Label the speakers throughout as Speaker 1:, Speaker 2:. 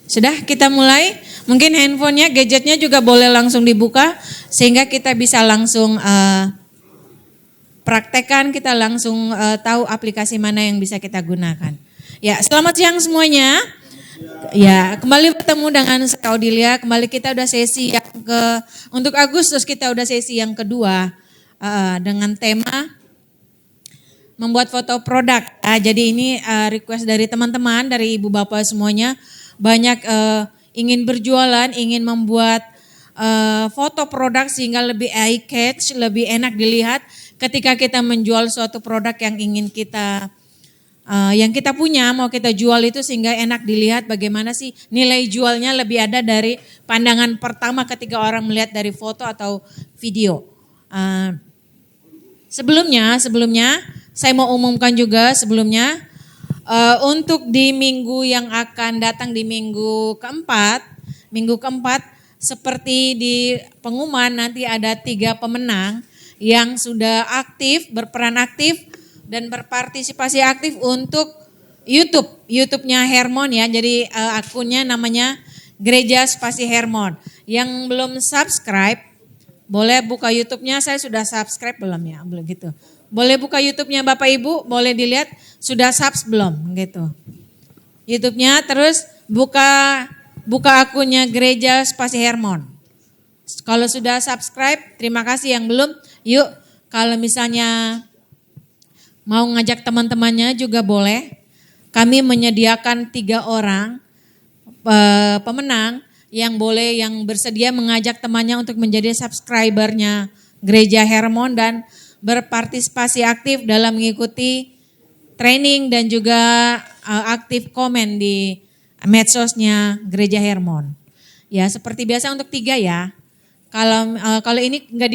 Speaker 1: Sudah kita mulai? Mungkin handphonenya, gadgetnya juga boleh langsung dibuka sehingga kita bisa langsung praktekkan, kita langsung tahu aplikasi mana yang bisa kita gunakan. Ya, selamat siang semuanya. Ya, kembali bertemu dengan saya Audilia. Kembali kita udah sesi yang untuk Agustus kita udah sesi yang kedua dengan tema membuat foto produk. Jadi ini request dari teman-teman, dari ibu bapak semuanya. Banyak ingin berjualan, ingin membuat foto produk sehingga lebih eye catch, lebih enak dilihat ketika kita menjual suatu produk yang ingin kita yang kita punya, mau kita jual itu sehingga enak dilihat bagaimana sih nilai jualnya lebih ada dari pandangan pertama ketika orang melihat dari foto atau video. Sebelumnya saya mau umumkan juga sebelumnya untuk di minggu yang akan datang di minggu keempat seperti di pengumuman nanti ada 3 pemenang yang sudah aktif, berperan aktif dan berpartisipasi aktif untuk YouTube-nya Hermon ya. Jadi akunnya namanya Gereja Spasi Hermon. Yang belum subscribe boleh buka YouTube-nya. Saya sudah subscribe belum ya? Belum gitu. Boleh buka YouTube-nya Bapak Ibu, boleh dilihat sudah subs belum gitu. YouTube-nya terus buka akunnya Gereja Spasi Hermon. Kalau sudah subscribe, terima kasih. Yang belum, yuk kalau misalnya mau ngajak teman-temannya juga boleh. Kami menyediakan 3 orang pemenang yang bersedia mengajak temannya untuk menjadi subscribernya Gereja Hermon dan berpartisipasi aktif dalam mengikuti training dan juga aktif komen di medsosnya Gereja Hermon. Ya seperti biasa untuk 3 ya. Kalau ini nggak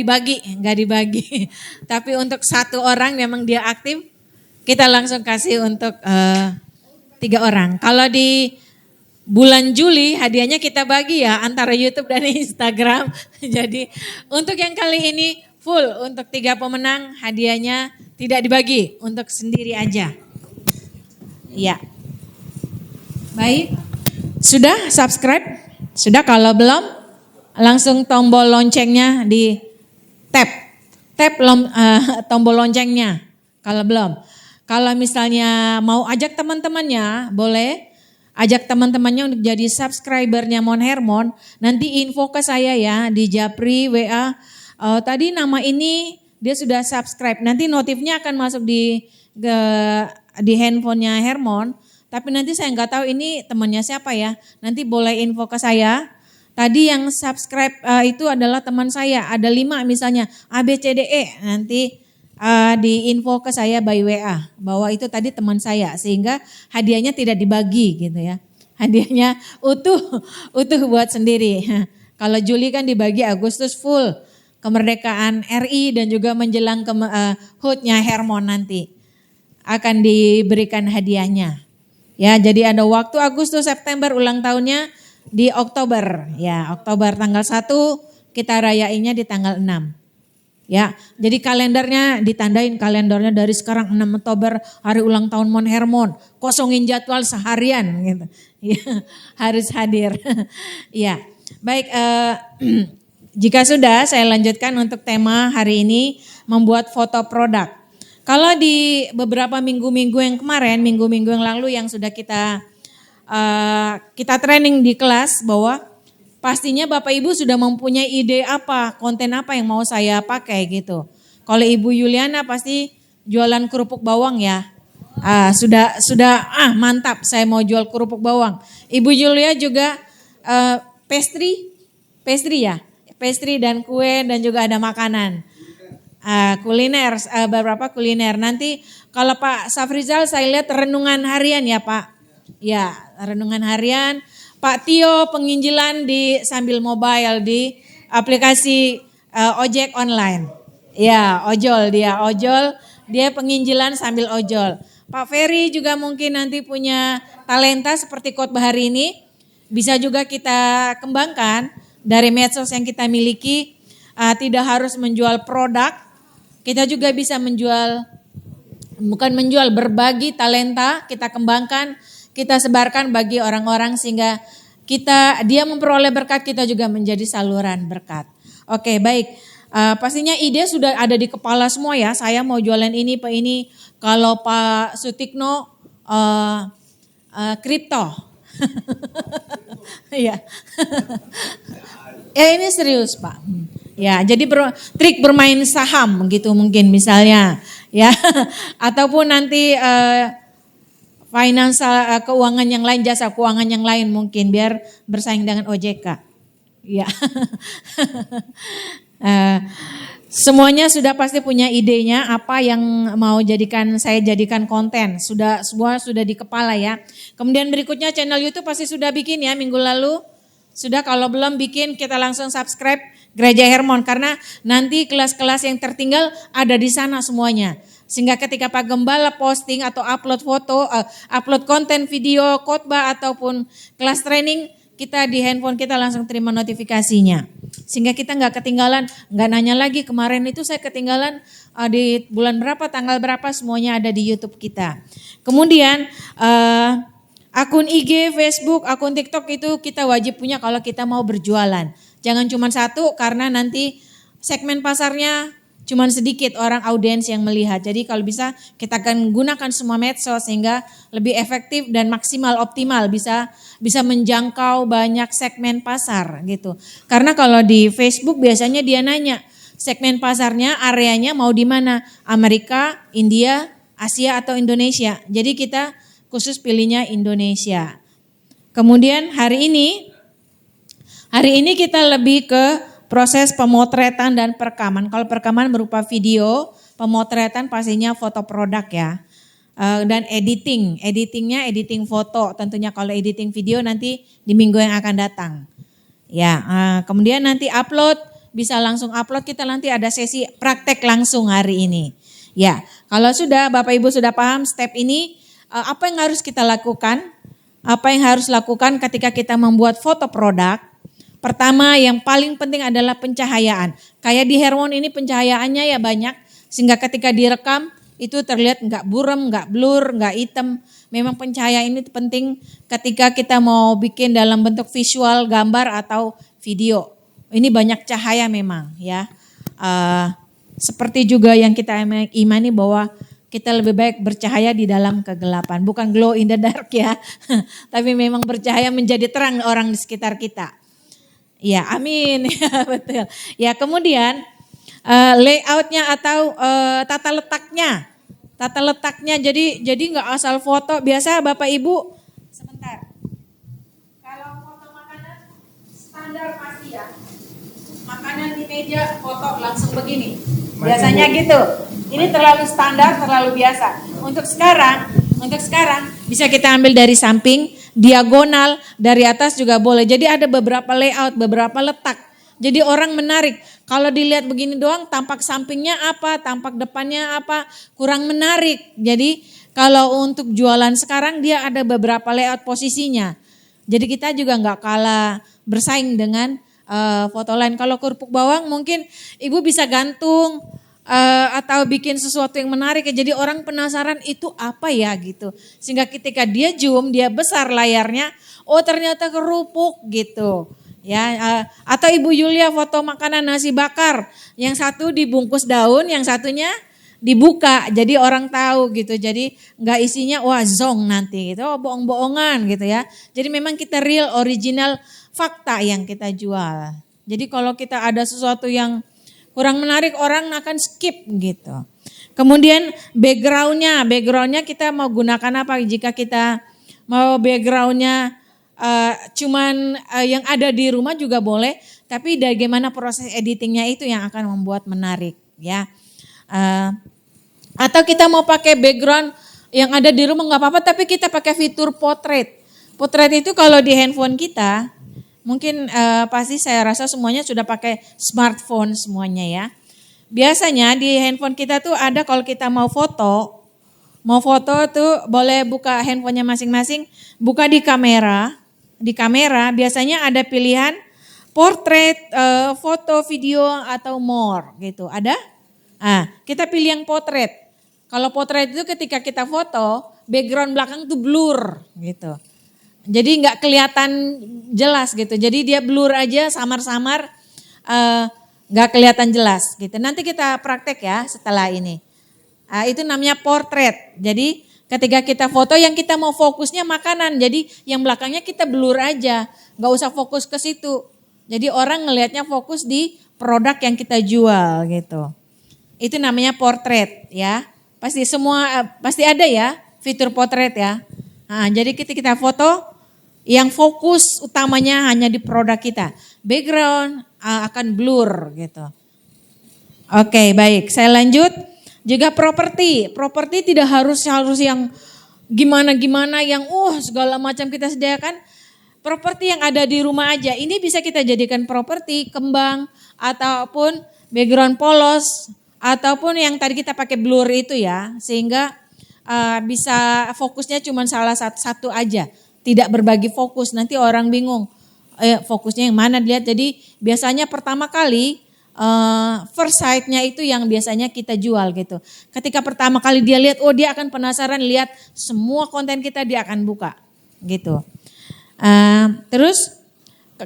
Speaker 1: dibagi. Tapi untuk 1 orang memang dia aktif, kita langsung kasih untuk 3 orang. Kalau di bulan Juli hadiahnya kita bagi ya antara YouTube dan Instagram. Jadi untuk yang kali ini full untuk 3 pemenang hadiahnya tidak dibagi, untuk sendiri aja. Ya. Baik. Sudah subscribe? Sudah, kalau belum langsung tombol loncengnya di tap tombol loncengnya kalau belum. Kalau misalnya mau ajak teman-temannya, boleh ajak teman-temannya untuk jadi subscribernya Mon Hermon. Nanti info ke saya ya di Japri WA. Tadi nama ini dia sudah subscribe. Nanti notifnya akan masuk di handphonenya Hermon. Tapi nanti saya nggak tahu ini temannya siapa ya. Nanti boleh info ke saya. Tadi yang subscribe itu adalah teman saya. Ada 5 misalnya ABCDE. Nanti di info ke saya by WA bahwa itu tadi teman saya. Sehingga hadiahnya tidak dibagi gitu ya. Hadiahnya utuh buat sendiri. Kalau Juli kan dibagi, Agustus full. Kemerdekaan RI dan juga menjelang HUT-nya Hermon nanti akan diberikan hadiahnya. Ya, jadi ada waktu Agustus, September, ulang tahunnya di Oktober. Ya, Oktober tanggal 1 kita rayainnya di tanggal 6. Ya, jadi kalendernya ditandain kalendernya dari sekarang 6 Oktober hari ulang tahun Mon Hermon. Kosongin jadwal seharian gitu. Ya, harus hadir. Ya. Baik, jika sudah, saya lanjutkan untuk tema hari ini, membuat foto produk. Kalau di beberapa minggu-minggu yang kemarin, minggu-minggu yang lalu yang sudah kita training di kelas, bahwa pastinya Bapak Ibu sudah mempunyai ide apa, konten apa yang mau saya pakai gitu. Kalau Ibu Yuliana pasti jualan kerupuk bawang ya. Sudah mantap, saya mau jual kerupuk bawang. Ibu Julia juga pastry ya. Pastry dan kue dan juga ada makanan. Kuliner, beberapa kuliner. Nanti kalau Pak Safrizal saya lihat renungan harian ya Pak. Ya, renungan harian. Pak Tio penginjilan di sambil mobile di aplikasi ojek online. Ya, ojol. Dia penginjilan sambil ojol. Pak Ferry juga mungkin nanti punya talenta seperti khotbah hari ini. Bisa juga kita kembangkan dari medsos yang kita miliki, tidak harus menjual produk, kita juga bisa berbagi talenta, kita kembangkan, kita sebarkan bagi orang-orang sehingga dia memperoleh berkat, kita juga menjadi saluran berkat. Oke, baik. Pastinya ide sudah ada di kepala semua ya. Saya mau jualan ini, Pak ini. Kalau Pak Sutikno kripto. Ya. Ya ini serius Pak. Ya, jadi trik bermain saham gitu mungkin misalnya, ya. Ataupun nanti financial keuangan yang lain, jasa keuangan yang lain mungkin biar bersaing dengan OJK. Ya. Semuanya sudah pasti punya idenya apa yang mau saya jadikan konten. Semua sudah di kepala ya. Kemudian berikutnya channel YouTube pasti sudah bikin ya minggu lalu. Sudah, kalau belum bikin kita langsung subscribe Gereja Hermon karena nanti kelas-kelas yang tertinggal ada di sana semuanya. Sehingga ketika Pak Gembala posting atau upload foto, upload konten video, khotbah ataupun kelas training, kita di handphone kita langsung terima notifikasinya. Sehingga kita nggak ketinggalan, nggak nanya lagi kemarin itu saya ketinggalan di bulan berapa, tanggal berapa, semuanya ada di YouTube kita. Kemudian akun IG, Facebook, akun TikTok itu kita wajib punya kalau kita mau berjualan. Jangan cuma satu karena nanti segmen pasarnya cuma sedikit orang audiens yang melihat. Jadi kalau bisa kita akan gunakan semua medsos sehingga lebih efektif dan maksimal optimal bisa menjangkau banyak segmen pasar gitu. Karena kalau di Facebook biasanya dia nanya segmen pasarnya, areanya mau di mana? Amerika, India, Asia atau Indonesia. Jadi kita khusus pilihnya Indonesia. Kemudian hari ini kita lebih ke proses pemotretan dan perekaman. Kalau perekaman berupa video, pemotretan pastinya foto produk ya. Dan editingnya editing foto. Tentunya kalau editing video nanti di minggu yang akan datang. Ya, kemudian nanti upload, bisa langsung upload, kita nanti ada sesi praktek langsung hari ini. Ya, kalau sudah Bapak Ibu sudah paham step ini, apa yang harus kita lakukan? Apa yang harus lakukan ketika kita membuat foto produk? Pertama yang paling penting adalah pencahayaan. Kayak di Hermon ini pencahayaannya ya banyak. Sehingga ketika direkam itu terlihat enggak buram, enggak blur, enggak hitam. Memang pencahayaan ini penting ketika kita mau bikin dalam bentuk visual, gambar atau video. Ini banyak cahaya memang ya. Seperti juga yang kita imani bahwa kita lebih baik bercahaya di dalam kegelapan. Bukan glow in the dark ya. Tapi memang bercahaya menjadi terang orang di sekitar kita. Ya, amin. Ya, betul. Ya, kemudian layoutnya atau tata letaknya. Tata letaknya jadi nggak asal foto. Biasa Bapak Ibu, sebentar. Kalau foto makanan standar pasti ya. Makanan di meja, foto langsung begini. Biasanya gitu. Ini terlalu standar, terlalu biasa. Untuk sekarang bisa kita ambil dari samping, diagonal, dari atas juga boleh. Jadi ada beberapa layout, beberapa letak. Jadi orang menarik. Kalau dilihat begini doang, tampak sampingnya apa, tampak depannya apa, kurang menarik. Jadi kalau untuk jualan sekarang dia ada beberapa layout posisinya. Jadi kita juga nggak kalah bersaing dengan foto lain. Kalau kerupuk bawang mungkin ibu bisa gantung. Atau bikin sesuatu yang menarik ya, jadi orang penasaran itu apa ya gitu. Sehingga ketika dia zoom, dia besar layarnya, oh ternyata kerupuk gitu. Ya, atau Ibu Yulia foto makanan nasi bakar, yang satu dibungkus daun, yang satunya dibuka, jadi orang tahu gitu. Jadi nggak isinya wah zong nanti gitu, oh bohong-bohongan gitu ya. Jadi memang kita real, original, fakta yang kita jual. Jadi kalau kita ada sesuatu yang kurang menarik, orang akan skip gitu. Kemudian backgroundnya kita mau gunakan apa? Jika kita mau backgroundnya cuman yang ada di rumah juga boleh. Tapi bagaimana proses editingnya itu yang akan membuat menarik ya. Atau kita mau pakai background yang ada di rumah nggak apa-apa, tapi kita pakai fitur portrait. Portrait itu kalau di handphone kita, mungkin pasti saya rasa semuanya sudah pakai smartphone semuanya ya. Biasanya di handphone kita tuh ada kalau kita mau foto tuh boleh buka handphonenya masing-masing, buka di kamera. Di kamera biasanya ada pilihan portrait, foto, video atau more gitu. Ada? Kita pilih yang portrait. Kalau portrait itu ketika kita foto, background belakang tuh blur gitu. Jadi nggak kelihatan jelas gitu. Jadi dia blur aja, samar-samar, nggak kelihatan jelas gitu. Nanti kita praktek ya setelah ini. Itu namanya portrait. Jadi ketika kita foto yang kita mau fokusnya makanan. Jadi yang belakangnya kita blur aja. Nggak usah fokus ke situ. Jadi orang ngelihatnya fokus di produk yang kita jual gitu. Itu namanya portrait ya. Pasti ada ya fitur portrait ya. Jadi kita foto yang fokus utamanya hanya di produk kita. Background akan blur gitu. Oke, baik. Saya lanjut. Juga properti tidak harus yang gimana yang segala macam kita sediakan. Properti yang ada di rumah aja. Ini bisa kita jadikan properti kembang ataupun background polos ataupun yang tadi kita pakai blur itu ya, sehingga bisa fokusnya cuma salah satu aja. Tidak berbagi fokus. Nanti orang bingung. Fokusnya yang mana dilihat. Jadi biasanya pertama kali first sight-nya itu yang biasanya kita jual gitu. Ketika pertama kali dia lihat, dia akan penasaran lihat semua konten kita, dia akan buka gitu. Terus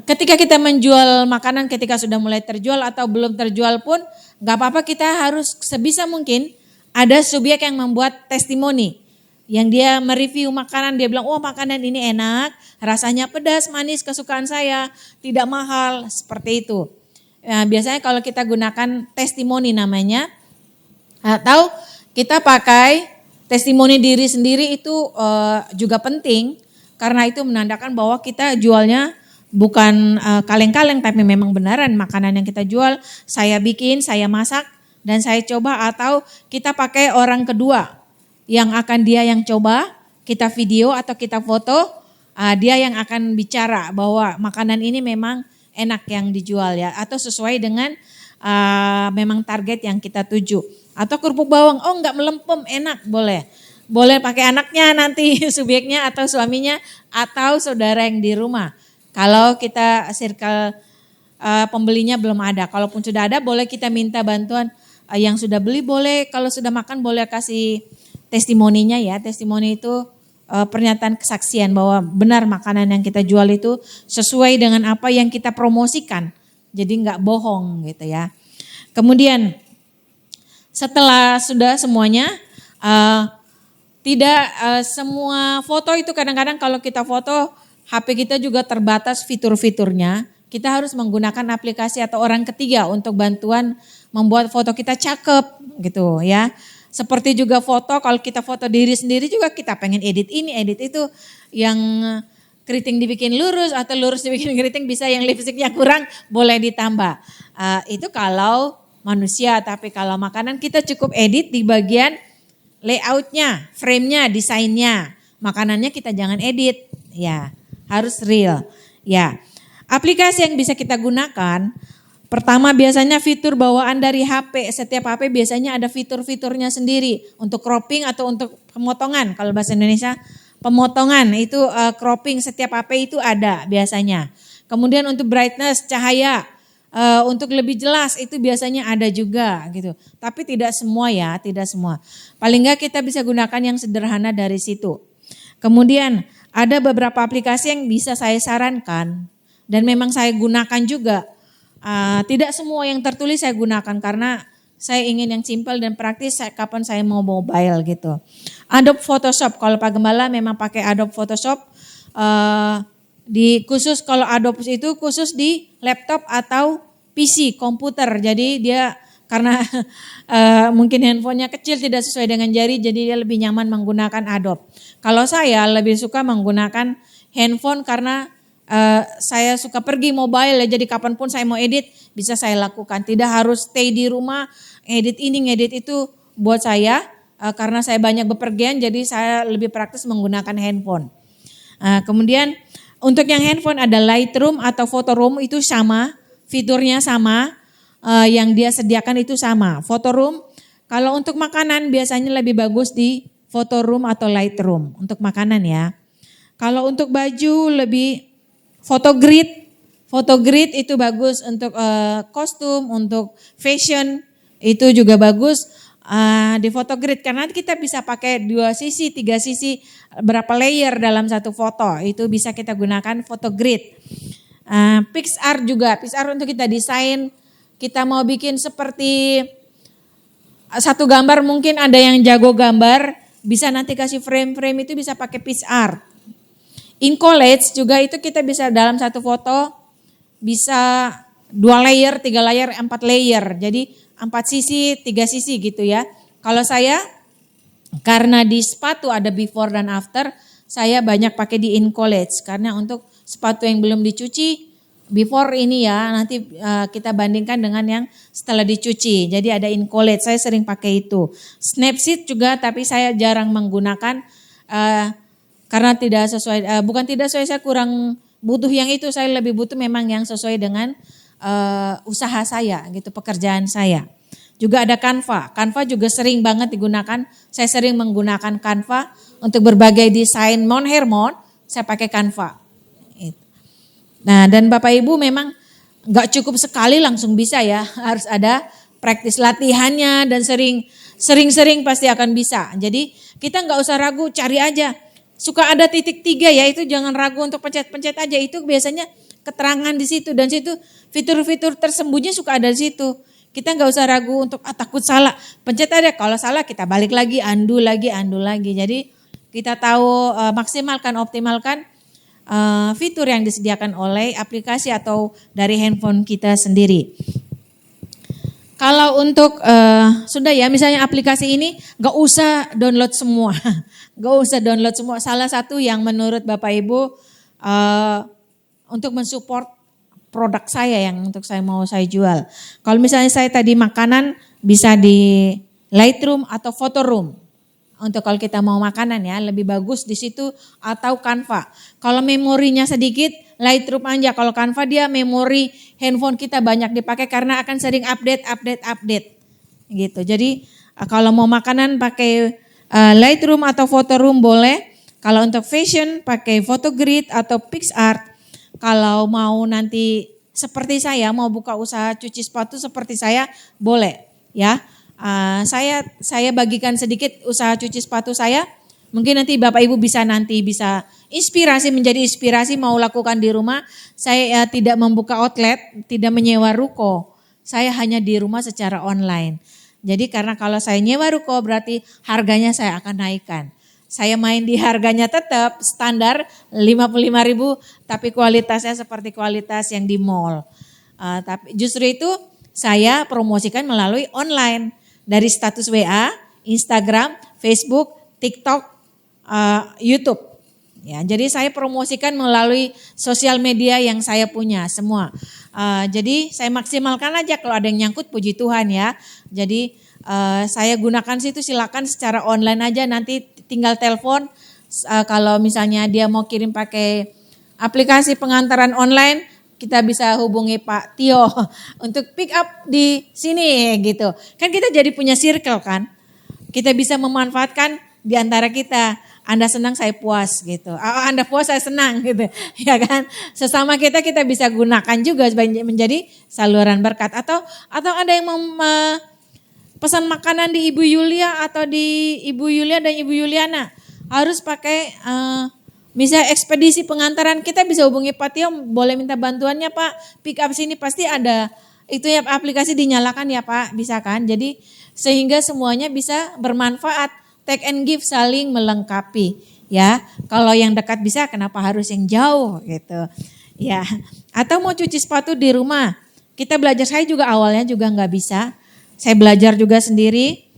Speaker 1: ketika kita menjual makanan, ketika sudah mulai terjual atau belum terjual pun gak apa-apa, kita harus sebisa mungkin ada subjek yang membuat testimoni. Yang dia mereview makanan, dia bilang makanan ini enak, rasanya pedas, manis, kesukaan saya, tidak mahal, seperti itu. Biasanya kalau kita gunakan testimoni namanya, atau kita pakai testimoni diri sendiri itu juga penting, karena itu menandakan bahwa kita jualnya bukan kaleng-kaleng, tapi memang benaran makanan yang kita jual, saya bikin, saya masak, dan saya coba, atau kita pakai orang kedua yang akan dia yang coba, kita video atau kita foto, dia yang akan bicara bahwa makanan ini memang enak yang dijual ya, atau sesuai dengan memang target yang kita tuju. Atau kerupuk bawang, enggak melempem, enak, boleh pakai anaknya nanti subjeknya atau suaminya atau saudara yang di rumah. Kalau kita circle pembelinya belum ada, kalaupun sudah ada boleh kita minta bantuan yang sudah beli, boleh kalau sudah makan boleh kasih testimoninya ya. Testimoni itu pernyataan kesaksian bahwa benar makanan yang kita jual itu sesuai dengan apa yang kita promosikan. Jadi nggak bohong gitu ya. Kemudian setelah sudah semuanya, tidak semua foto itu kadang-kadang kalau kita foto HP kita juga terbatas fitur-fiturnya. Kita harus menggunakan aplikasi atau orang ketiga untuk bantuan membuat foto kita cakep gitu ya. Seperti juga foto, kalau kita foto diri sendiri juga kita pengen edit ini, edit itu, yang keriting dibikin lurus atau lurus dibikin keriting, bisa yang lipstiknya kurang boleh ditambah. Itu kalau manusia, tapi kalau makanan kita cukup edit di bagian layoutnya, framenya, desainnya. Makanannya kita jangan edit, ya harus real. Ya, aplikasi yang bisa kita gunakan. Pertama biasanya fitur bawaan dari HP. Setiap HP biasanya ada fitur-fiturnya sendiri. Untuk cropping atau untuk pemotongan. Kalau bahasa Indonesia pemotongan itu cropping setiap HP itu ada biasanya. Kemudian untuk brightness, cahaya. Untuk lebih jelas itu biasanya ada juga gitu. Tapi tidak semua ya, tidak semua. Paling enggak kita bisa gunakan yang sederhana dari situ. Kemudian ada beberapa aplikasi yang bisa saya sarankan. Dan memang saya gunakan juga. Tidak semua yang tertulis saya gunakan karena saya ingin yang simpel dan praktis kapan saya mau mobile gitu. Adobe Photoshop, kalau Pak Gembala memang pakai Adobe Photoshop, khusus kalau Adobe itu khusus di laptop atau PC, komputer. Jadi dia karena mungkin handphonenya kecil tidak sesuai dengan jari, jadi dia lebih nyaman menggunakan Adobe. Kalau saya lebih suka menggunakan handphone karena saya suka pergi mobile ya, jadi kapanpun saya mau edit bisa saya lakukan. Tidak harus stay di rumah, edit ini, ngedit itu buat saya. Karena saya banyak bepergian jadi saya lebih praktis menggunakan handphone. Kemudian untuk yang handphone ada Lightroom atau Photoroom, itu sama, fiturnya sama, yang dia sediakan itu sama. Photoroom, kalau untuk makanan biasanya lebih bagus di Photoroom atau Lightroom untuk makanan ya. Kalau untuk baju lebih Photogrid itu bagus untuk kostum, untuk fashion itu juga bagus. di Photogrid, karena kita bisa pakai 2 sisi, 3 sisi, berapa layer dalam satu foto, itu bisa kita gunakan Photogrid. PicsArt juga, PicsArt untuk kita desain, kita mau bikin seperti satu gambar, mungkin ada yang jago gambar, bisa nanti kasih frame-frame itu bisa pakai PicsArt. InCollage juga itu kita bisa dalam satu foto, bisa 2 layer, 3 layer, 4 layer, jadi 4 sisi, 3 sisi gitu ya. Kalau saya, karena di sepatu ada before dan after, saya banyak pakai di InCollage, karena untuk sepatu yang belum dicuci, before ini ya, nanti kita bandingkan dengan yang setelah dicuci. Jadi ada InCollage, saya sering pakai itu. Snapseed juga, tapi saya jarang menggunakan karena tidak sesuai, bukan tidak sesuai, saya kurang butuh yang itu. Saya lebih butuh memang yang sesuai dengan usaha saya, gitu, pekerjaan saya. Juga ada Canva. Canva juga sering banget digunakan. Saya sering menggunakan Canva untuk berbagai desain hair mount, saya pakai Canva. Nah, dan Bapak Ibu memang gak cukup sekali langsung bisa ya, harus ada praktis latihannya dan sering-sering pasti akan bisa. Jadi kita gak usah ragu, cari aja. Suka ada titik 3 ya, itu jangan ragu untuk pencet-pencet aja, itu biasanya keterangan di situ, dan situ fitur-fitur tersembunyi suka ada di situ. Kita gak usah ragu untuk takut salah, pencet aja, kalau salah kita balik lagi, undo lagi. Jadi kita tahu maksimalkan, optimalkan fitur yang disediakan oleh aplikasi atau dari handphone kita sendiri. Kalau untuk sudah ya, misalnya aplikasi ini gak usah download semua. Salah satu yang menurut Bapak Ibu untuk mensupport produk saya yang untuk saya jual. Kalau misalnya saya tadi makanan bisa di Lightroom atau Photoroom. Untuk kalau kita mau makanan ya, lebih bagus di situ, atau Canva. Kalau memorinya sedikit, Lightroom aja. Kalau Canva dia memori handphone kita banyak dipakai karena akan sering update. Gitu. Jadi kalau mau makanan pakai Lightroom atau Photoroom boleh. Kalau untuk fashion pakai Photogrid atau PicsArt. Kalau mau nanti seperti saya mau buka usaha cuci sepatu seperti saya, boleh ya. Saya bagikan sedikit usaha cuci sepatu saya. Mungkin nanti Bapak Ibu bisa menjadi inspirasi mau lakukan di rumah. Saya tidak membuka outlet, tidak menyewa ruko. Saya hanya di rumah secara online. Jadi karena kalau saya nyewa ruko berarti harganya saya akan naikkan. Saya main di harganya tetap standar 55.000, tapi kualitasnya seperti kualitas yang di mall. Tapi justru itu saya promosikan melalui online. Dari status WA, Instagram, Facebook, TikTok, YouTube. Ya, jadi saya promosikan melalui sosial media yang saya punya semua. Jadi saya maksimalkan aja, kalau ada yang nyangkut puji Tuhan ya. Jadi saya gunakan situ, silakan secara online aja, nanti tinggal telepon. Kalau misalnya dia mau kirim pakai aplikasi pengantaran online, kita bisa hubungi Pak Tio untuk pick up di sini gitu. Kan kita jadi punya circle kan. Kita bisa memanfaatkan di antara kita. Anda senang saya puas gitu. Anda puas saya senang gitu. Ya kan? Sesama kita bisa gunakan juga menjadi saluran berkat. Atau ada yang pesan makanan di Ibu Yulia atau di Ibu Yulia dan Ibu Yuliana. Harus pakai misalnya ekspedisi pengantaran, kita bisa hubungi Pak Tio, boleh minta bantuannya Pak, pick up sini, pasti ada itu ya, aplikasi dinyalakan ya Pak, bisa kan? Jadi sehingga semuanya bisa bermanfaat, take and give, saling melengkapi ya. Kalau yang dekat bisa, kenapa harus yang jauh gitu ya. Atau mau cuci sepatu di rumah, kita belajar, saya juga awalnya juga nggak bisa. Saya belajar juga sendiri,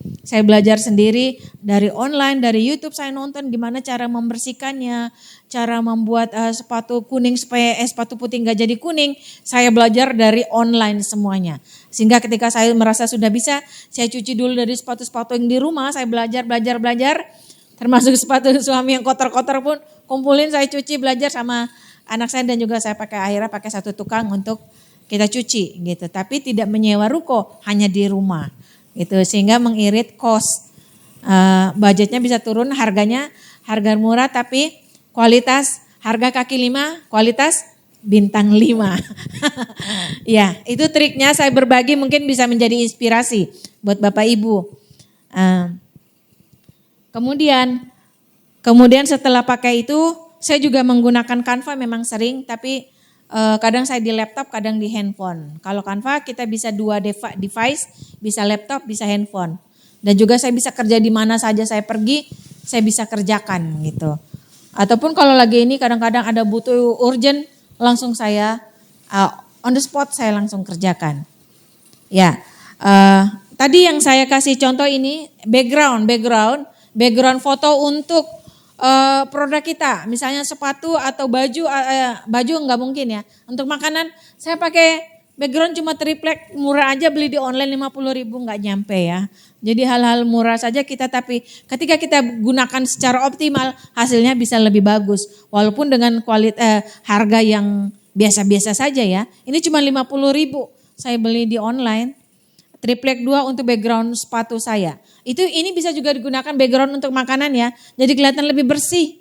Speaker 1: dari online, dari YouTube saya nonton gimana cara membersihkannya, cara membuat sepatu kuning supaya sepatu putih nggak jadi kuning. Saya belajar dari online semuanya. Sehingga ketika saya merasa sudah bisa, saya cuci dulu dari sepatu-sepatu yang di rumah, saya belajar. Termasuk sepatu suami yang kotor-kotor pun kumpulin, saya cuci, belajar sama anak saya, dan juga saya akhirnya pakai satu tukang untuk kita cuci gitu, tapi tidak menyewa ruko, hanya di rumah gitu, sehingga mengirit cost, budgetnya bisa turun, harga murah tapi kualitas, harga kaki 5, kualitas bintang 5. Ya, itu triknya saya berbagi, mungkin bisa menjadi inspirasi buat Bapak Ibu. Uh, kemudian setelah pakai itu, saya juga menggunakan Canva memang sering, tapi kadang saya di laptop, kadang di handphone. Kalau Canva kita bisa dua device, bisa laptop, bisa handphone. Dan juga saya bisa kerja di mana saja saya pergi, saya bisa kerjakan gitu. Ataupun kalau lagi ini kadang-kadang ada butuh urgent, langsung saya on the spot saya langsung kerjakan. Ya, tadi yang saya kasih contoh ini background foto untuk produk kita, misalnya sepatu atau baju, baju enggak mungkin ya. Untuk makanan saya pakai background cuma triplek, murah aja, beli di online 50.000 enggak nyampe ya. Jadi hal-hal murah saja kita, tapi ketika kita gunakan secara optimal hasilnya bisa lebih bagus. Walaupun dengan harga yang biasa-biasa saja ya. Ini cuma 50.000 saya beli di online. Triplek 2 untuk background sepatu saya. Ini bisa juga digunakan background untuk makanan ya. Jadi kelihatan lebih bersih.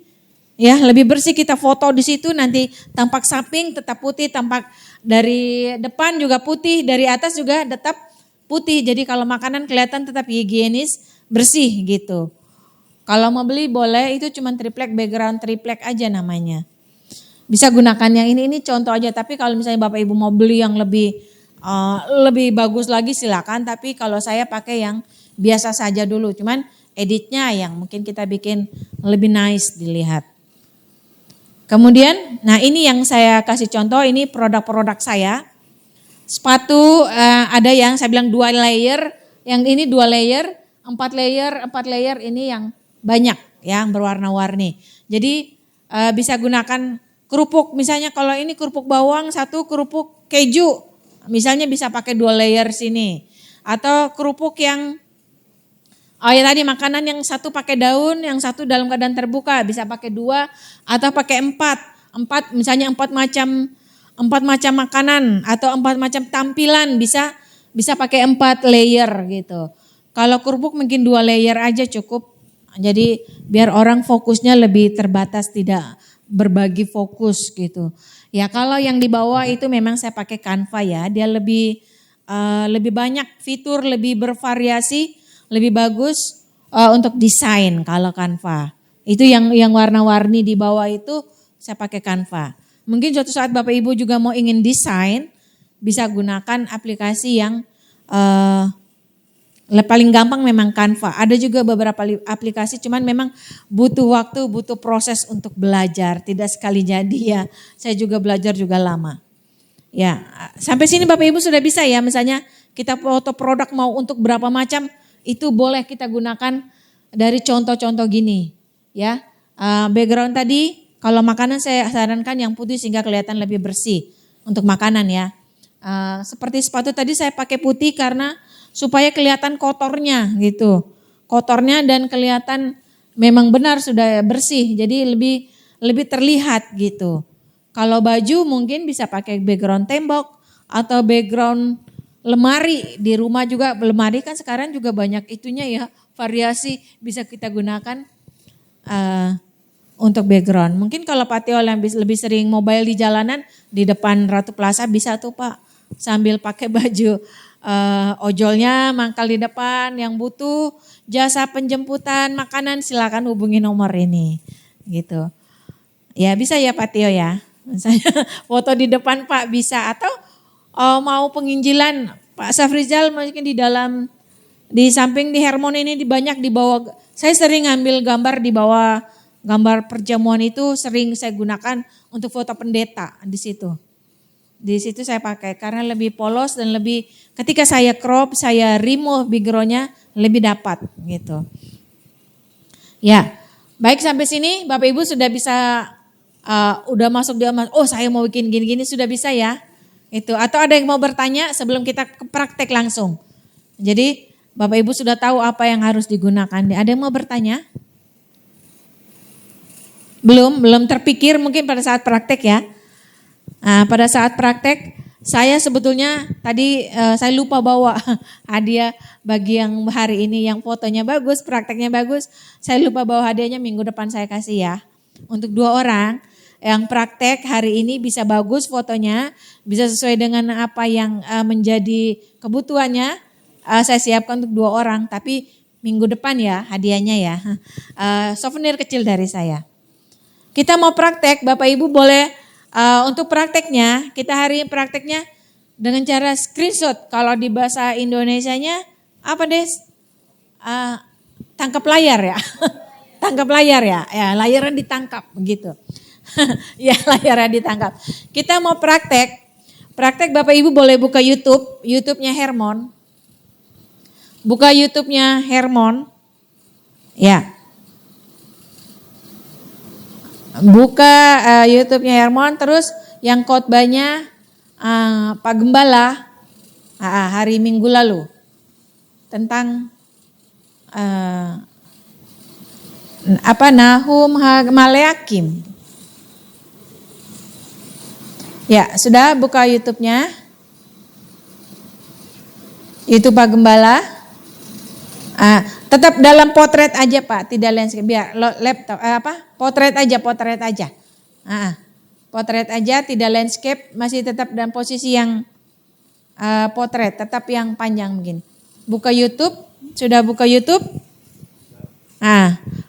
Speaker 1: Ya, lebih bersih, kita foto di situ, nanti tampak samping tetap putih, tampak dari depan juga putih, dari atas juga tetap putih. Jadi kalau makanan kelihatan tetap higienis, bersih gitu. Kalau mau beli boleh, itu cuma triplek, background triplek aja namanya. Bisa gunakan yang ini contoh aja, tapi kalau misalnya Bapak Ibu mau beli yang lebih bagus lagi silakan, tapi kalau saya pakai yang biasa saja dulu, cuman editnya yang mungkin kita bikin lebih nice dilihat. Kemudian, nah ini yang saya kasih contoh, ini produk-produk saya. Sepatu ada yang saya bilang 2 layer, yang ini 2 layer, 4 layer ini yang banyak, yang berwarna-warni. Jadi bisa gunakan kerupuk, misalnya kalau ini kerupuk bawang, satu kerupuk keju. Misalnya bisa pakai 2 layer sini. Atau kerupuk yang ya tadi makanan yang satu pakai daun, yang satu dalam keadaan terbuka, bisa pakai 2 atau pakai 4. Misalnya 4 macam makanan atau 4 macam tampilan, bisa pakai 4 layer gitu. Kalau kerupuk mungkin 2 layer aja cukup. Jadi biar orang fokusnya lebih terbatas, tidak berbagi fokus gitu. Ya kalau yang di bawah itu memang saya pakai Canva ya, dia lebih banyak fitur, lebih bervariasi, lebih bagus untuk desain kalau Canva. Itu yang warna-warni di bawah itu saya pakai Canva. Mungkin suatu saat Bapak Ibu juga mau ingin desain, bisa gunakan aplikasi yang paling gampang memang Canva. Ada juga beberapa aplikasi, cuman memang butuh waktu, butuh proses untuk belajar. Tidak sekali jadi ya, saya juga belajar juga lama. Ya, sampai sini Bapak Ibu sudah bisa ya, misalnya kita foto produk mau untuk berapa macam, itu boleh kita gunakan dari contoh-contoh gini. Ya, background tadi, kalau makanan saya sarankan yang putih sehingga kelihatan lebih bersih untuk makanan ya. Seperti sepatu tadi saya pakai putih karena supaya kelihatan kotornya gitu. Kotornya dan kelihatan memang benar sudah bersih, jadi lebih terlihat gitu. Kalau baju mungkin bisa pakai background tembok atau background lemari. Di rumah juga lemari kan sekarang juga banyak itunya ya, variasi bisa kita gunakan untuk background. Mungkin kalau Pak Tio yang lebih sering mobile di jalanan, di depan Ratu Plaza bisa tuh Pak, sambil pakai baju ojolnya mangkal di depan. Yang butuh jasa penjemputan makanan silakan hubungi nomor ini gitu. Ya bisa ya Pak Tio ya, misalnya foto di depan Pak bisa, atau mau penginjilan Pak Safrizal mungkin di samping di Hermon ini banyak di bawah. Saya sering ngambil gambar di bawah, gambar perjamuan itu sering saya gunakan untuk foto pendeta di situ. Di situ saya pakai karena lebih polos dan lebih, ketika saya crop, saya remove backgroundnya lebih dapat gitu. Ya, baik sampai sini Bapak Ibu sudah bisa, udah masuk oh saya mau bikin gini-gini sudah bisa ya. Itu, atau ada yang mau bertanya sebelum kita ke praktek langsung. Jadi Bapak Ibu sudah tahu apa yang harus digunakan. Ada yang mau bertanya? Belum terpikir mungkin pada saat praktek ya. Nah, pada saat praktek saya sebetulnya tadi saya lupa bawa hadiah bagi yang hari ini yang fotonya bagus, prakteknya bagus. Saya lupa bawa hadiahnya, minggu depan saya kasih ya. Untuk 2 orang yang praktek hari ini bisa bagus fotonya, bisa sesuai dengan apa yang menjadi kebutuhannya. Saya siapkan untuk 2 orang, tapi minggu depan ya hadiahnya ya. Souvenir kecil dari saya. Kita mau praktek, Bapak Ibu boleh untuk prakteknya, kita hari ini prakteknya dengan cara screenshot. Kalau di bahasa Indonesianya apa Des? Tangkap layar ya. Tangkap layar ya. Ya, layarnya ditangkap begitu. Ya, layarnya ditangkap. Kita mau praktek. Praktek Bapak Ibu boleh buka YouTube, YouTube-nya Hermon. Buka YouTube-nya Hermon. Ya. Buka YouTube-nya Hermon, terus yang khotbahnya Pak Gembala hari Minggu lalu tentang Nahum Maleakim. Ya, sudah buka YouTube-nya. Itu Pak Gembala. Tetap dalam potret aja Pak, tidak landscape. Biar laptop potret aja. Potret aja, tidak landscape, masih tetap dalam posisi yang potret, tetap yang panjang begini. Buka YouTube, sudah buka YouTube?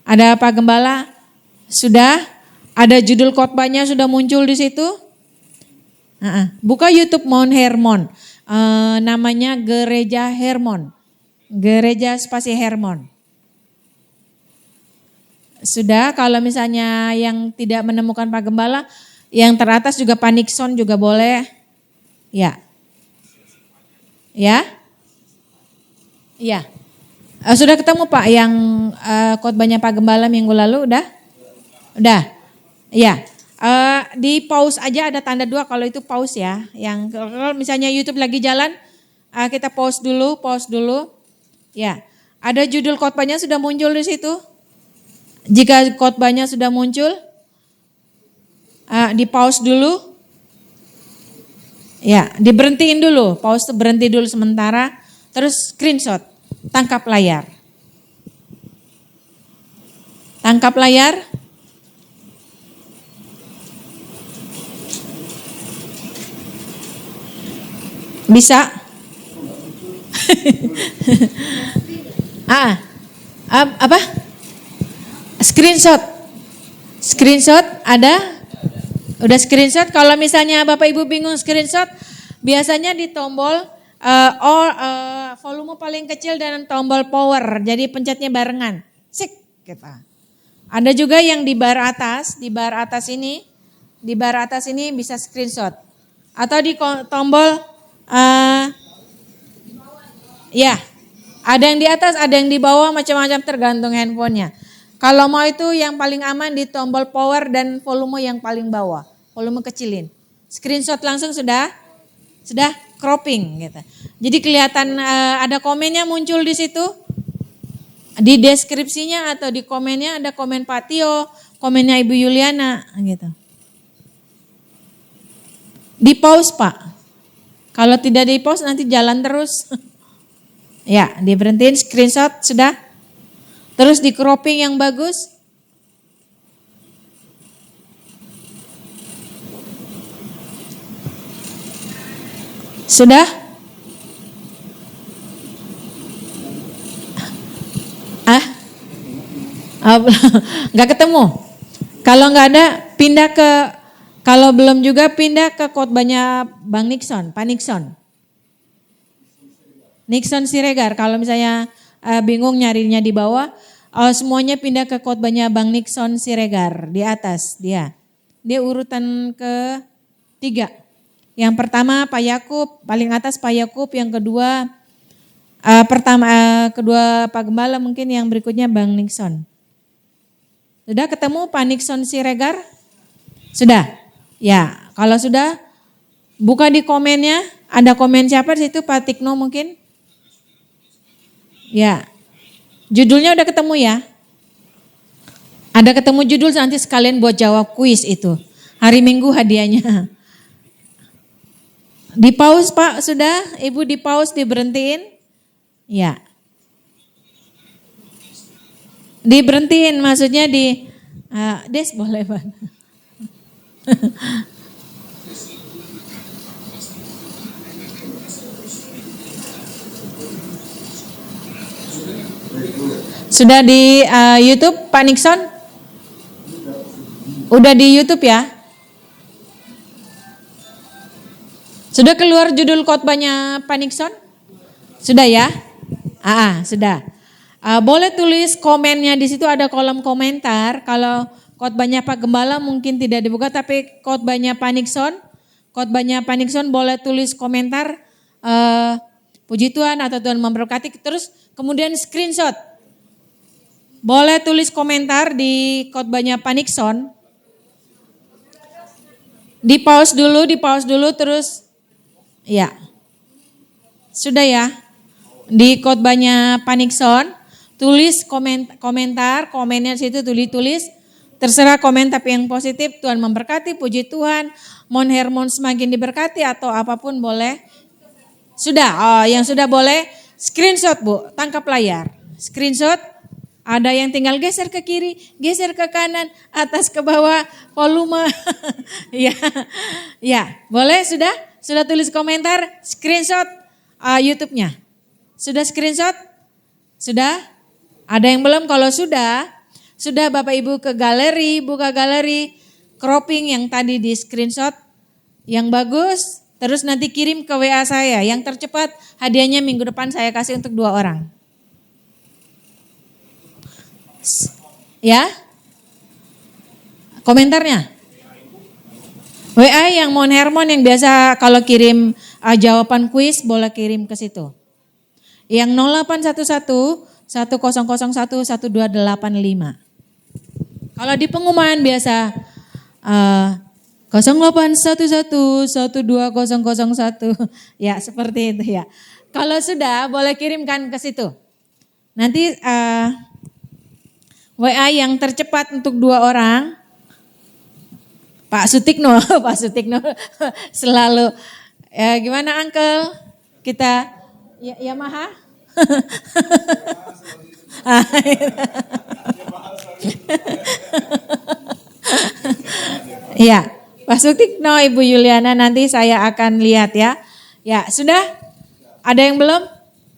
Speaker 1: Ada Pak Gembala, sudah ada judul khotbahnya sudah muncul di situ. Buka YouTube Mount Hermon, namanya Gereja Hermon, Gereja Spasi Hermon. Sudah, kalau misalnya yang tidak menemukan Pak Gembala, yang teratas juga Pak Nixon juga boleh. Ya. Sudah ketemu Pak yang khotbahnya Pak Gembala minggu lalu, udah? Ya. Di pause aja, ada tanda 2 kalau itu pause ya. Yang kalau misalnya YouTube lagi jalan, kita pause dulu. Ya. Ada judul khotbahnya sudah muncul di situ. Jika khotbahnya sudah muncul, di pause dulu. Ya, diberhentiin dulu, pause berhenti dulu sementara, terus screenshot, tangkap layar. Bisa? Apa? Screenshot ada? Udah screenshot? Kalau misalnya Bapak Ibu bingung screenshot, biasanya di tombol volume paling kecil dan tombol power. Jadi pencetnya barengan. Sik, gitu. Ada juga yang di bar atas ini bisa screenshot. Atau di tombol ya, ada yang di atas, ada yang di bawah, macam-macam tergantung handphonenya. Kalau mau itu yang paling aman di tombol power dan volume yang paling bawah, volume kecilin. Screenshot langsung sudah cropping gitu. Jadi kelihatan ada komennya muncul di situ. Di deskripsinya atau di komennya ada komen Pak Tio, komennya Ibu Yuliana gitu. Di pause Pak. Kalau tidak di pause nanti jalan terus. Ya, diberhentiin, screenshot sudah. Terus di cropping yang bagus. Sudah? Nggak ketemu. Kalau nggak ada, pindah ke, kalau belum juga pindah ke khotbahnya Bang Nixon, Pak Nixon. Nixon Siregar, kalau misalnya bingung nyarinya di bawah, semuanya pindah ke khotbahnya Bang Nixon Siregar, di atas dia. Dia urutan ke-3. Yang pertama Pak Yakub, paling atas Pak Yakub, yang kedua kedua Pak Gembala, mungkin yang berikutnya Bang Nixon. Sudah ketemu Pak Nixon Siregar? Sudah? Ya, kalau sudah buka di komennya, ada komen siapa di situ, Pak Tikno mungkin? Ya, judulnya udah ketemu ya? Ada ketemu judul, nanti sekalian buat jawab kuis itu. Hari Minggu hadiahnya. Di pause Pak, sudah? Ibu di pause, diberhentiin? Ya. Diberhentiin maksudnya Des boleh Pak. Sudah di YouTube Pak Nixon? Udah di YouTube ya? Sudah keluar judul khotbahnya Pak Nixon? Sudah ya? Sudah. Boleh tulis komennya, di situ ada kolom komentar. Kalau khotbahnya Pak Gembala mungkin tidak dibuka, tapi khotbahnya Pak Nixon boleh tulis komentar, puji Tuhan atau Tuhan memberkati, terus kemudian screenshot. Boleh tulis komentar di khotbahnya Pak Nixon. Di pause dulu terus ya. Sudah ya. Di khotbahnya Pak Nixon, tulis komentar, komennya situ tulis. Terserah komen tapi yang positif, Tuhan memberkati, puji Tuhan, Mon Hermon semakin diberkati atau apapun boleh. Sudah, yang sudah boleh screenshot Bu, tangkap layar. Screenshot, ada yang tinggal geser ke kiri, geser ke kanan, atas ke bawah, volume. Ya, boleh sudah tulis komentar, screenshot YouTube-nya. Sudah screenshot? Sudah? Ada yang belum? Kalau sudah Bapak Ibu ke galeri, buka galeri, cropping yang tadi di screenshot, yang bagus, terus nanti kirim ke WA saya. Yang tercepat hadiahnya minggu depan saya kasih untuk 2 orang. Ya? Komentarnya? WA yang Mon Hermon yang biasa kalau kirim jawaban kuis boleh kirim ke situ. Yang 0811 1001 1285. Kalau di pengumuman biasa 0811 120001. Ya, seperti itu ya. Kalau sudah boleh kirimkan ke situ. Nanti WA yang tercepat untuk 2 orang. Pak Sutikno selalu gimana Uncle? Kita Yamaha? Ya, Pak Sutikno, Ibu Yuliana nanti saya akan lihat ya. Ya, sudah? Ada yang belum?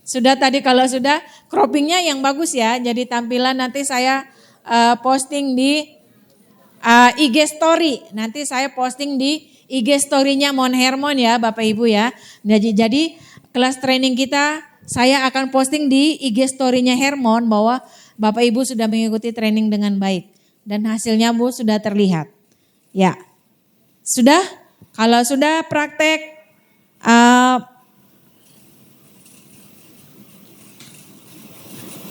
Speaker 1: Sudah tadi, kalau sudah croppingnya yang bagus ya. Jadi tampilan nanti saya posting di IG story. Nanti saya posting di IG story-nya Mon Hermon ya Bapak Ibu ya. Jadi kelas training kita saya akan posting di IG story-nya Hermon bahwa Bapak Ibu sudah mengikuti training dengan baik. Dan hasilnya Bu sudah terlihat. Ya, sudah? Kalau sudah praktek,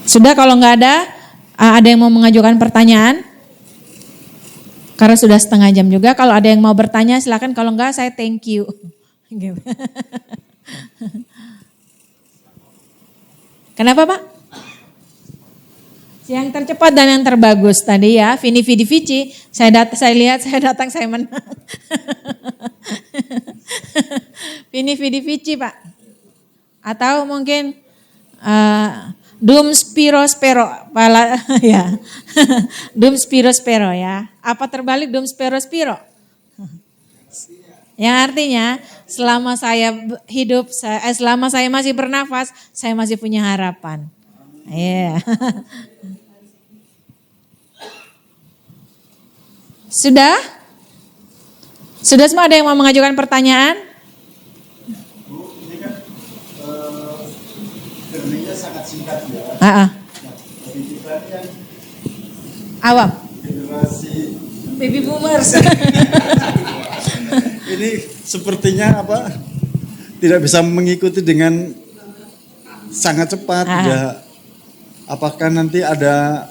Speaker 1: sudah. Kalau nggak ada yang mau mengajukan pertanyaan? Karena sudah setengah jam juga, kalau ada yang mau bertanya silakan, kalau enggak saya thank you. Kenapa Pak? Yang tercepat dan yang terbagus tadi ya, Vini Vidi Vici, saya lihat, saya datang, saya menang. Vini Vidi Vici Pak. Atau mungkin Dum Spiro Spero, ya. Dum Spiro Spero ya. Apa terbalik Dum Spiro Spiro? Yang artinya selama saya hidup, selama saya masih bernafas, saya masih punya harapan. Iya. Sudah? Sudah semua, ada yang mau mengajukan pertanyaan?
Speaker 2: Bu, ini kan learningnya sangat singkat ya. Tapi kita kan
Speaker 1: awam.
Speaker 2: Generasi
Speaker 1: Baby boomers.
Speaker 2: ini sepertinya tidak bisa mengikuti dengan sangat cepat ya. Apakah nanti ada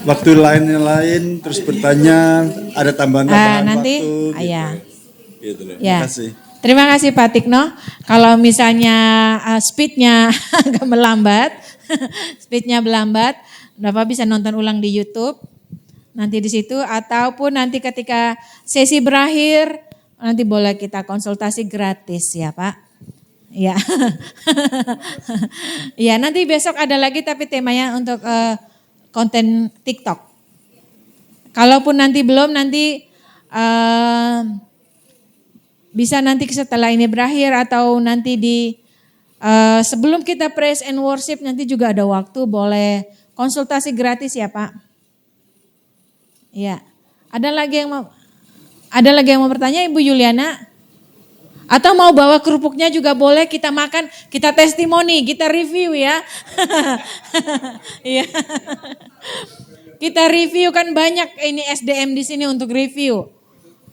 Speaker 2: waktu lain terus bertanya, ada tambahan
Speaker 1: nanti,
Speaker 2: waktu
Speaker 1: ya.
Speaker 2: Gitu loh.
Speaker 1: Ya.
Speaker 2: Terima kasih.
Speaker 1: Terima kasih Pak Tikno. Kalau misalnya speednya agak melambat, Bapak bisa nonton ulang di YouTube. Nanti di situ, ataupun nanti ketika sesi berakhir nanti boleh kita konsultasi gratis ya Pak. Ya. Ya, nanti besok ada lagi tapi temanya untuk konten TikTok. Kalaupun nanti belum, nanti bisa nanti setelah ini berakhir atau nanti di Sebelum kita praise and worship nanti juga ada waktu boleh konsultasi gratis ya Pak. Ya, ada lagi yang mau bertanya Ibu Yuliana? Atau mau bawa kerupuknya juga boleh, kita makan, kita testimoni, kita review ya. Iya. Kita review, kan banyak ini SDM di sini untuk review.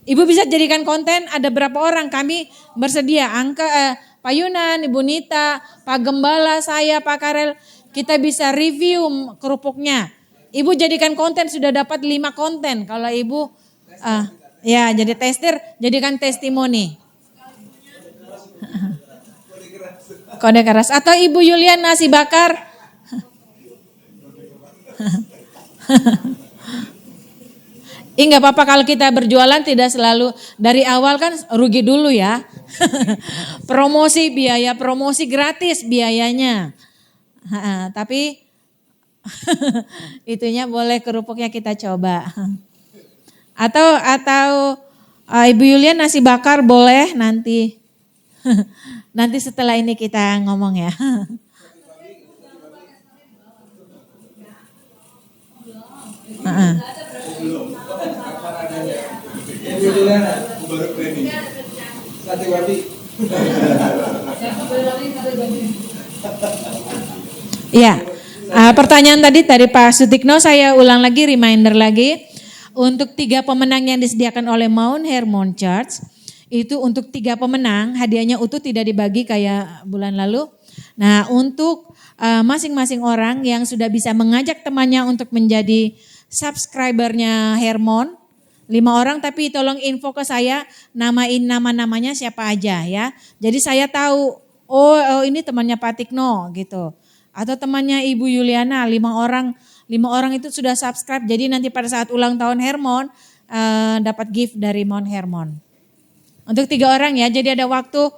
Speaker 1: Ibu bisa jadikan konten, ada berapa orang kami bersedia, Pak Yunan, Ibu Nita, Pak Gembala, saya, Pak Karel, kita bisa review kerupuknya. Ibu jadikan konten, sudah dapat 5 konten. Kalau Ibu ya jadi tester, jadikan testimoni. Kode keras. Atau Ibu Yulian nasi bakar. Enggak apa-apa kalau kita berjualan tidak selalu dari awal kan rugi dulu ya. Promosi, biaya promosi gratis biayanya. Tapi itunya boleh, kerupuknya kita coba. Atau Ibu Yulian nasi bakar boleh nanti. Nanti setelah ini kita ngomong ya. Ya, pertanyaan tadi dari Pak Sutikno, saya ulang lagi, reminder lagi. Untuk 3 pemenang yang disediakan oleh Mount Hermon Church, itu untuk 3 pemenang, hadiahnya utuh, tidak dibagi kayak bulan lalu. Nah, untuk masing-masing orang yang sudah bisa mengajak temannya untuk menjadi subscribernya Hermon, 5 orang, tapi tolong info ke saya, namain nama-namanya siapa aja ya. Jadi saya tahu, oh ini temannya Pak Tikno gitu. Atau temannya Ibu Yuliana, 5 orang itu sudah subscribe. Jadi nanti pada saat ulang tahun Hermon dapat gift dari Mount Hermon. Untuk 3 orang ya, jadi ada waktu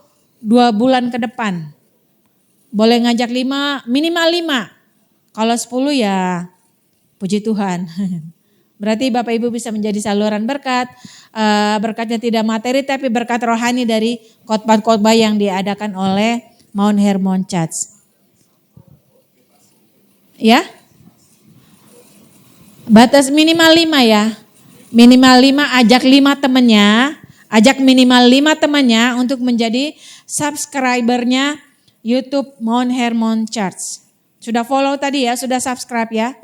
Speaker 1: 2 bulan ke depan. Boleh ngajak 5, minimal 5. Kalau 10 ya puji Tuhan. Berarti Bapak Ibu bisa menjadi saluran berkat. Berkatnya tidak materi tapi berkat rohani dari khotbah-khotbah yang diadakan oleh Mount Hermon Church. Ya? Batas minimal 5 ya. Minimal 5, ajak 5 temannya. Ajak minimal 5 temannya untuk menjadi subscribernya YouTube Mount Hermon Church. Sudah follow tadi ya, sudah subscribe ya.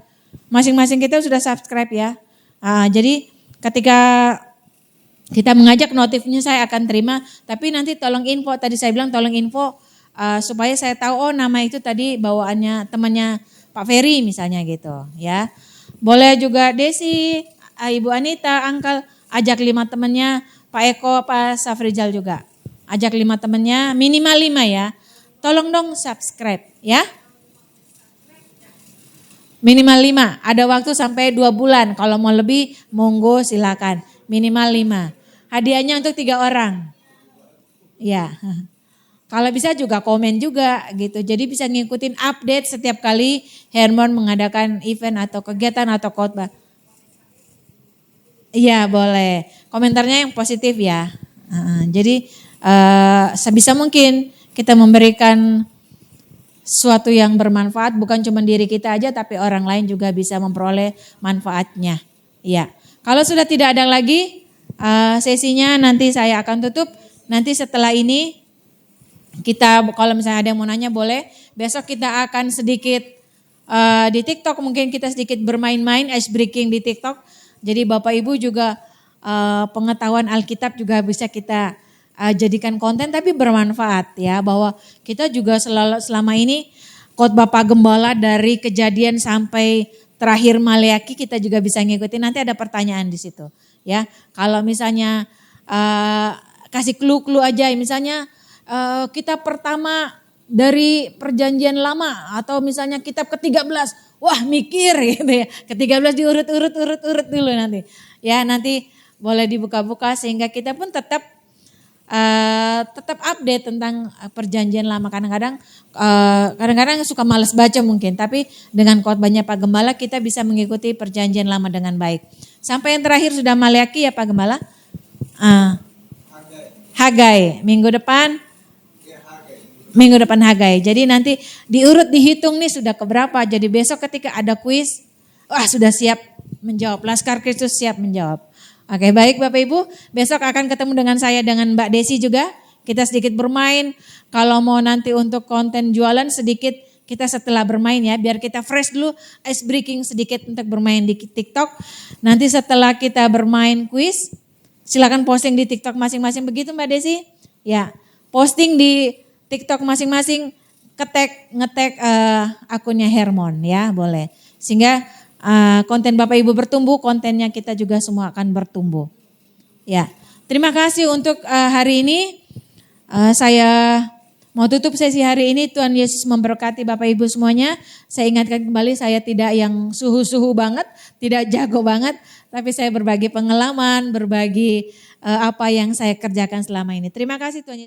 Speaker 1: Masing-masing kita sudah subscribe ya. Jadi ketika kita mengajak, notifnya saya akan terima. Tapi nanti tolong info, tadi saya bilang tolong info supaya saya tahu, oh nama itu tadi bawaannya temannya Pak Ferry misalnya gitu ya. Boleh juga Desi, Ibu Anita, Angkel, ajak 5 temannya, Pak Eko, Pak Safrizal juga. Ajak 5 temannya, minimal 5 ya. Tolong dong subscribe ya. Minimal 5, ada waktu sampai 2 bulan. Kalau mau lebih, monggo silakan. Minimal 5. Hadiahnya untuk 3 orang. Ya. Kalau bisa juga komen juga gitu. Jadi bisa ngikutin update setiap kali Hermon mengadakan event atau kegiatan atau khotbah. Iya boleh. Komentarnya yang positif ya. Jadi sebisa mungkin kita memberikan suatu yang bermanfaat, bukan cuma diri kita aja tapi orang lain juga bisa memperoleh manfaatnya. Iya. Kalau sudah tidak ada lagi sesinya, nanti saya akan tutup. Nanti setelah ini kita, kalau misalnya ada yang mau nanya boleh. Besok kita akan sedikit di TikTok, mungkin kita sedikit bermain-main ice breaking di TikTok. Jadi Bapak Ibu juga pengetahuan Alkitab juga bisa kita jadikan konten tapi bermanfaat ya, bahwa kita juga selama ini khotbah Pak Gembala dari Kejadian sampai terakhir Maleaki kita juga bisa ngikutin. Nanti ada pertanyaan di situ ya. Kalau misalnya kasih clue-clue aja, misalnya kitab pertama dari Perjanjian Lama atau misalnya kitab ke-13, wah mikir gitu ya. Ke-13 diurut dulu nanti. Ya nanti boleh dibuka-buka sehingga kita pun tetap update tentang Perjanjian Lama. Kadang-kadang suka malas baca mungkin, tapi dengan khotbahnya Pak Gembala kita bisa mengikuti Perjanjian Lama dengan baik. Sampai yang terakhir sudah Maleaki ya Pak Gembala. Hagai minggu depan. Minggu depan Hagai. Jadi nanti diurut dihitung nih sudah keberapa. Jadi besok ketika ada kuis, wah sudah siap menjawab. Laskar Kristus siap menjawab. Oke, baik Bapak Ibu. Besok akan ketemu dengan saya dengan Mbak Desi juga. Kita sedikit bermain. Kalau mau nanti untuk konten jualan sedikit kita setelah bermain ya. Biar kita fresh dulu, ice breaking sedikit untuk bermain di TikTok. Nanti setelah kita bermain kuis, silakan posting di TikTok masing-masing. Begitu Mbak Desi? Ya, posting di TikTok masing-masing, ngetek akunnya Hermon ya, boleh. Sehingga konten Bapak Ibu bertumbuh, kontennya kita juga semua akan bertumbuh. Ya, terima kasih untuk hari ini. Saya mau tutup sesi hari ini. Tuhan Yesus memberkati Bapak Ibu semuanya. Saya ingatkan kembali, saya tidak yang suhu-suhu banget, tidak jago banget, tapi saya berbagi pengalaman, berbagi apa yang saya kerjakan selama ini. Terima kasih Tuhan Yesus.